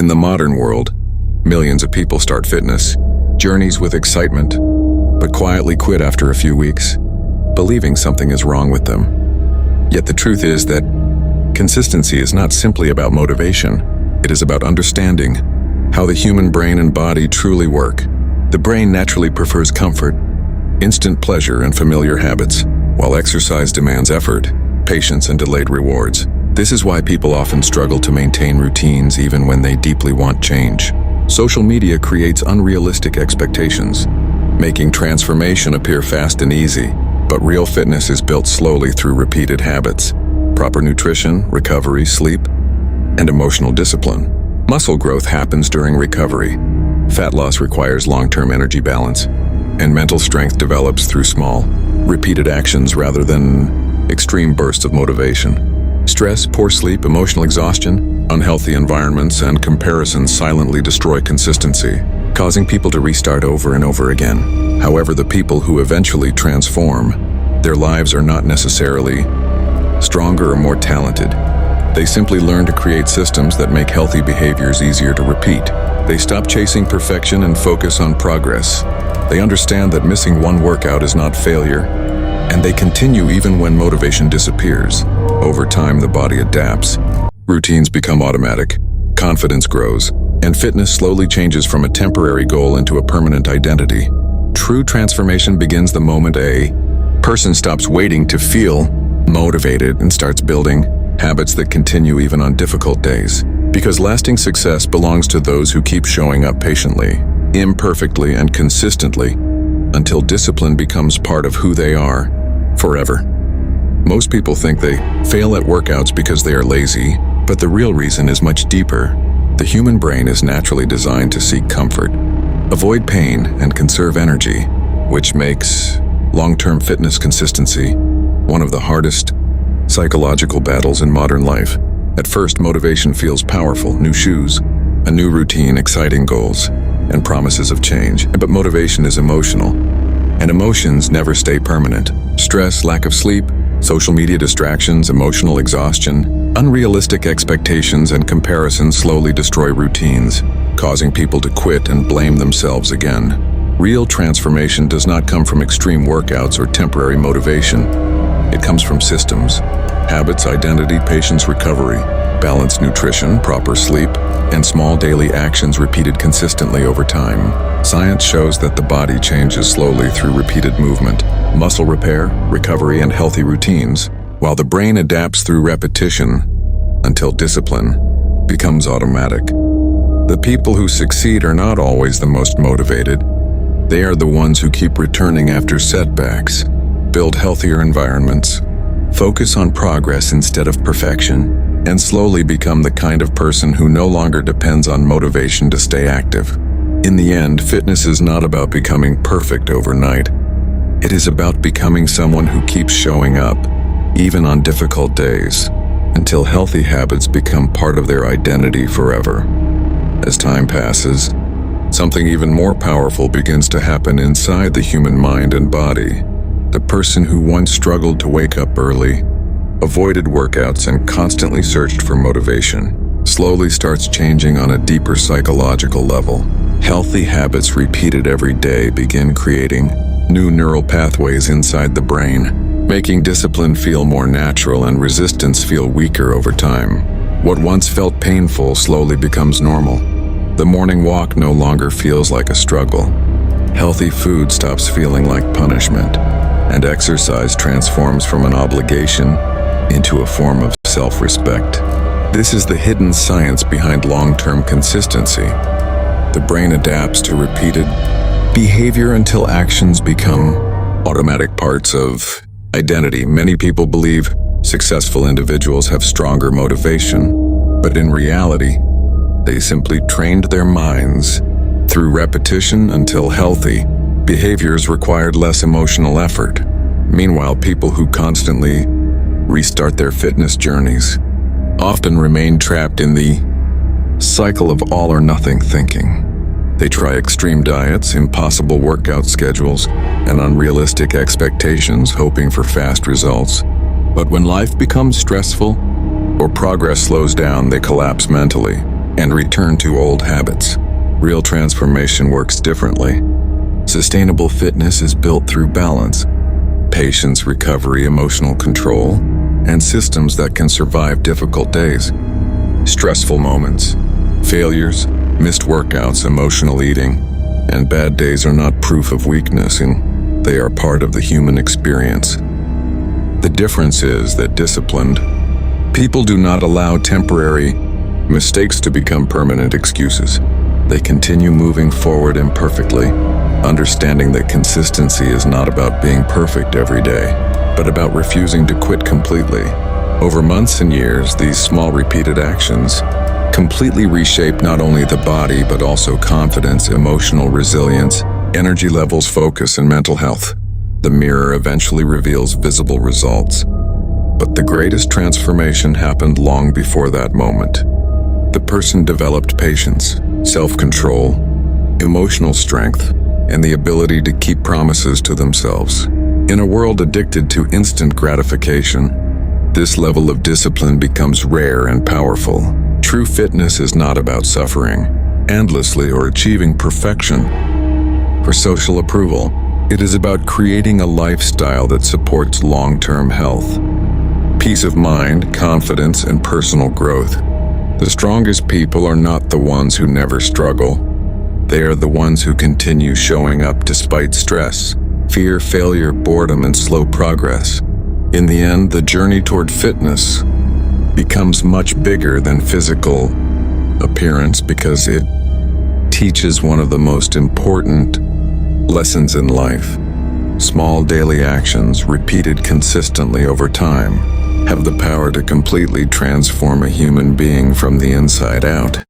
In the modern world, millions of people start fitness journeys with excitement, but quietly quit after a few weeks, believing something is wrong with them. Yet the truth is that consistency is not simply about motivation. It is about understanding how the human brain and body truly work. The brain naturally prefers comfort, instant pleasure, and familiar habits, while exercise demands effort, patience, and delayed rewards. This is why people often struggle to maintain routines even when they deeply want change. Social media creates unrealistic expectations, making transformation appear fast and easy. But real fitness is built slowly through repeated habits, proper nutrition, recovery, sleep, and emotional discipline. Muscle growth happens during recovery. Fat loss requires long-term energy balance, and mental strength develops through small, repeated actions rather than extreme bursts of motivation. Stress, poor sleep, emotional exhaustion, unhealthy environments, and comparisons silently destroy consistency, causing people to restart over and over again. However, the people who eventually transform, their lives are not necessarily stronger or more talented. They simply learn to create systems that make healthy behaviors easier to repeat. They stop chasing perfection and focus on progress. They understand that missing one workout is not failure, and they continue even when motivation disappears. Over time, the body adapts. Routines become automatic, confidence grows, and fitness slowly changes from a temporary goal into a permanent identity. True transformation begins the moment a person stops waiting to feel motivated and starts building habits that continue even on difficult days. Because lasting success belongs to those who keep showing up patiently, imperfectly, and consistently until discipline becomes part of who they are forever. Most people think they fail at workouts because they are lazy, but the real reason is much deeper. The human brain is naturally designed to seek comfort, avoid pain, and conserve energy, which makes long-term fitness consistency one of the hardest psychological battles in modern life. At first, motivation feels powerful: new shoes, a new routine, exciting goals, and promises of change. But motivation is emotional, and emotions never stay permanent. Stress, lack of sleep, social media distractions, emotional exhaustion, unrealistic expectations, and comparisons slowly destroy routines, causing people to quit and blame themselves again. Real transformation does not come from extreme workouts or temporary motivation. It comes from systems, habits, identity, patience, recovery, balanced nutrition, proper sleep, and small daily actions repeated consistently over time. Science shows that the body changes slowly through repeated movement, muscle repair, recovery, and healthy routines, while the brain adapts through repetition until discipline becomes automatic. The people who succeed are not always the most motivated. They are the ones who keep returning after setbacks, build healthier environments, focus on progress instead of perfection, and slowly become the kind of person who no longer depends on motivation to stay active. In the end, fitness is not about becoming perfect overnight. It is about becoming someone who keeps showing up, even on difficult days, until healthy habits become part of their identity forever. As time passes, something even more powerful begins to happen inside the human mind and body. The person who once struggled to wake up early, avoided workouts, and constantly searched for motivation, slowly starts changing on a deeper psychological level. Healthy habits repeated every day begin creating new neural pathways inside the brain, making discipline feel more natural and resistance feel weaker over time. What once felt painful slowly becomes normal. The morning walk no longer feels like a struggle. Healthy food stops feeling like punishment, and exercise transforms from an obligation into a form of self-respect. This is the hidden science behind long-term consistency. The brain adapts to repeated behavior until actions become automatic parts of identity. Many people believe successful individuals have stronger motivation, but in reality, they simply trained their minds through repetition until healthy behaviors required less emotional effort. Meanwhile, people who constantly restart their fitness journeys often remain trapped in the cycle of all or nothing thinking. They try extreme diets, impossible workout schedules, and unrealistic expectations, hoping for fast results. But when life becomes stressful or progress slows down, they collapse mentally. and return to old habits. Real transformation works differently. Sustainable fitness is built through balance, patience, recovery, emotional control, and systems that can survive difficult days, stressful moments, failures, missed workouts, emotional eating, and bad days are not proof of weakness, and they are part of the human experience. The difference is that disciplined people do not allow temporary mistakes to become permanent excuses. They continue moving forward imperfectly, understanding that consistency is not about being perfect every day, but about refusing to quit completely. Over months and years, these small repeated actions completely reshape not only the body but also confidence, emotional resilience, energy levels, focus, and mental health. The mirror eventually reveals visible results. But the greatest transformation happened long before that moment. The person developed patience, self-control, emotional strength, and the ability to keep promises to themselves. In a world addicted to instant gratification, this level of discipline becomes rare and powerful. True fitness is not about suffering endlessly or achieving perfection for social approval. It is about creating a lifestyle that supports long-term health, peace of mind, confidence, and personal growth. The strongest people are not the ones who never struggle. They are the ones who continue showing up despite stress, fear, failure, boredom, and slow progress. In the end, the journey toward fitness becomes much bigger than physical appearance because it teaches one of the most important lessons in life. Small daily actions, repeated consistently over time, have the power to completely transform a human being from the inside out.